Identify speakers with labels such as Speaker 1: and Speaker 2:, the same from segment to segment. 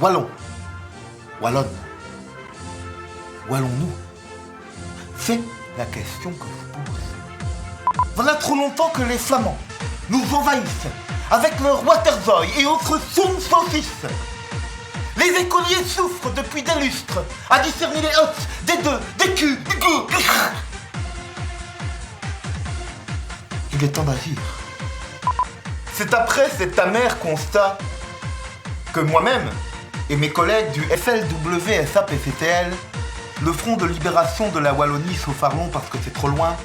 Speaker 1: Wallon, Wallonne, Wallons-nous? C'est la question que je pose. Voilà trop longtemps que les Flamands nous envahissent avec leur Waterzooi et autres soum saucisses. Les écoliers souffrent depuis des lustres à discerner les hottes, des deux, des culs, des goûts. Il est temps d'agir. C'est après cet amer constat que moi-même et mes collègues du FLW-SAPCTL, le Front de libération de la Wallonie sauf Arlon parce que c'est trop loin,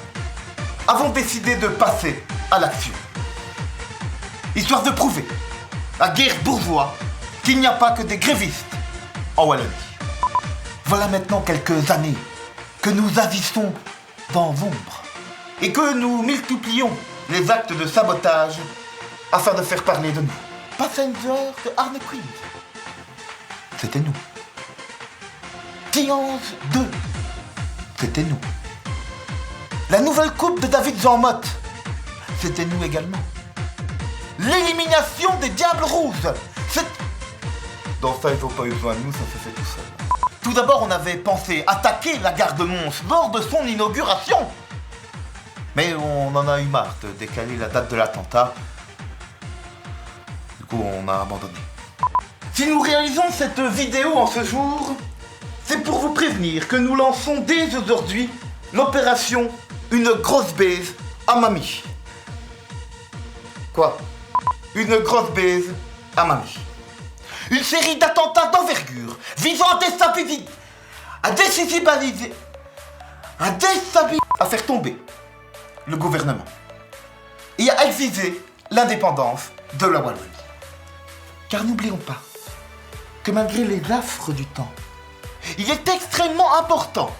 Speaker 1: avons décidé de passer à l'action. Histoire de prouver à guerre bourgeois qu'il n'y a pas que des grévistes en Wallonie. Voilà maintenant quelques années que nous agissons dans l'ombre et que nous multiplions les actes de sabotage afin de faire parler de nous. Passenger de Harlequin, c'était nous. Tiange 2, c'était nous. La nouvelle coupe de David Jean Motte, c'était nous également. L'élimination des Diables Rouges, c'est... Dans ça, ils n'ont pas eu besoin de nous, ça s'est fait tout seul. Tout d'abord, on avait pensé attaquer la gare de Mons lors de son inauguration. Mais on en a eu marre de décaler la date de l'attentat. Du coup, on a abandonné. Si nous réalisons cette vidéo en ce jour, c'est pour vous prévenir que nous lançons dès aujourd'hui l'opération Une grosse baise à mamie. Quoi? Une grosse baise à mamie. Une série d'attentats d'envergure visant à faire tomber le gouvernement et à exiger l'indépendance de la Wallonie. Car n'oublions pas que malgré les affres du temps, il est extrêmement important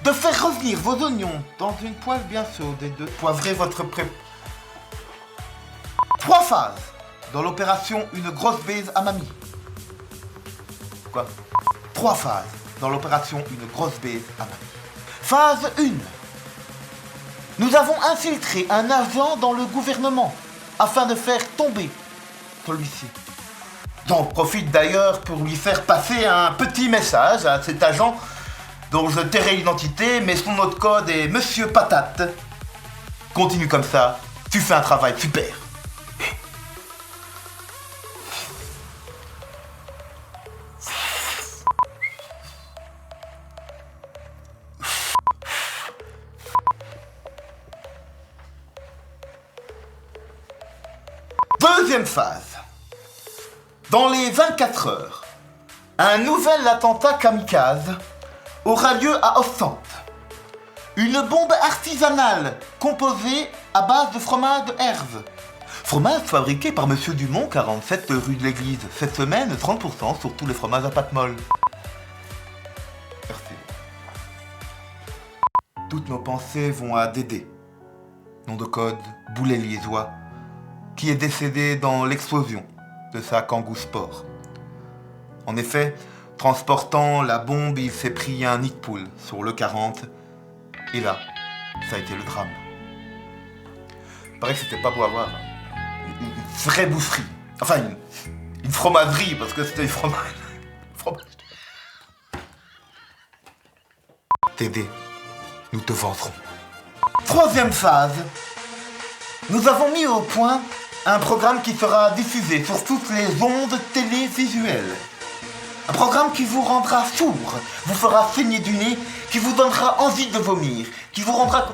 Speaker 1: de faire revenir vos oignons dans une poêle bien chaude et de poivrer votre pré... 3 phases dans l'opération Une grosse baise à mamie. Quoi? 3 phases dans l'opération Une grosse baise à mamie. Phase 1. Nous avons infiltré un agent dans le gouvernement afin de faire tomber celui-ci. J'en profite d'ailleurs pour lui faire passer un petit message à cet agent dont je tairai l'identité, mais son nom de code est Monsieur Patate. Continue comme ça, tu fais un travail super. Deuxième phase. Dans les 24 heures, un nouvel attentat kamikaze aura lieu à Ostende. Une bombe artisanale composée à base de fromage de Herve. Fromage fabriqué par Monsieur Dumont, 47 rue de l'Église. Cette semaine, 30% sur tous les fromages à pâte molle. Merci. Toutes nos pensées vont à Dédé, nom de code Boulet Liégeois, qui est décédé dans l'explosion de sa Kangoo Sport. En effet, transportant la bombe, il s'est pris un nid de poule sur le 40, et là, ça a été le drame. Il paraît que c'était pas beau à voir. Une vraie boufferie. Enfin, une fromagerie, parce que c'était du fromage. Dédé, nous te vengerons. Troisième phase. Nous avons mis au point un programme qui sera diffusé sur toutes les ondes télévisuelles. Un programme qui vous rendra sourd, vous fera saigner du nez, qui vous donnera envie de vomir, qui vous rendra...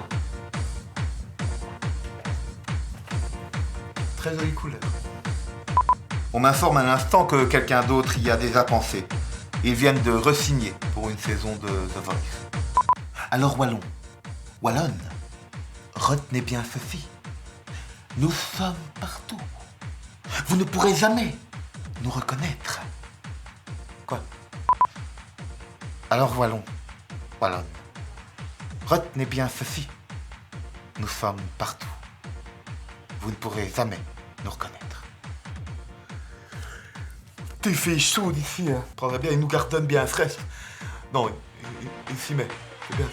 Speaker 1: Très jolie couleur. On m'informe à l'instant que quelqu'un d'autre y a déjà pensé. Ils viennent de re-signer pour une saison de The Voice. Alors Wallon, Wallonne, retenez bien ceci. Nous sommes partout. Vous ne pourrez jamais nous reconnaître. Quoi? Alors Wallon, Wallonne, retenez bien ceci. Nous sommes partout. Vous ne pourrez jamais nous reconnaître. T'es fait chaud d'ici, hein. Prendrait bien une nougardonne bien fraîche. Non, il s'y met. C'est bien.